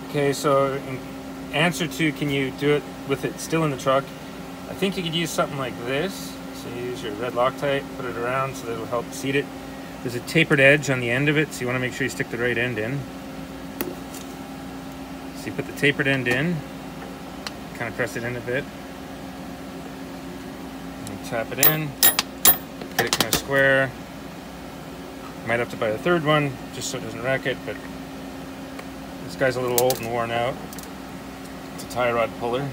Okay, so in answer to can you do it with it still in the truck, I think you could use something like this. So you use your red Loctite, put it around so that it'll help seat it. There's a tapered edge on the end of it, so you want to make sure you stick the right end in. So you put the tapered end in, kind of press it in a bit, and tap it in, get it kind of square. Might have to buy a third one just so it doesn't wreck it, but this guy's a little old and worn out. It's a tie rod puller.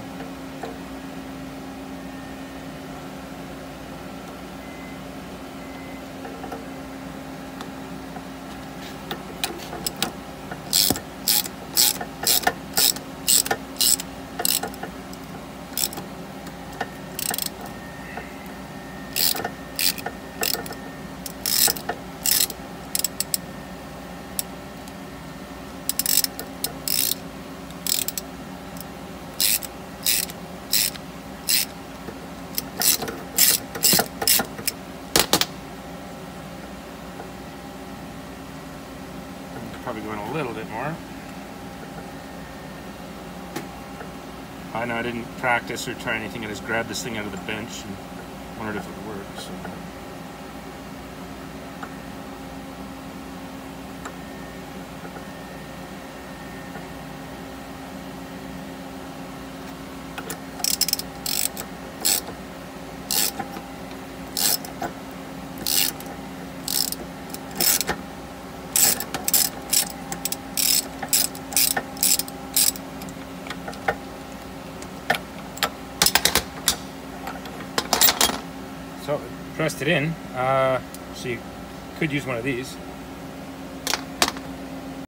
Probably going a little bit more. I know I didn't practice or try anything. I just grabbed this thing out of the bench and wondered if it would work. So. So pressed it in, so you could use one of these.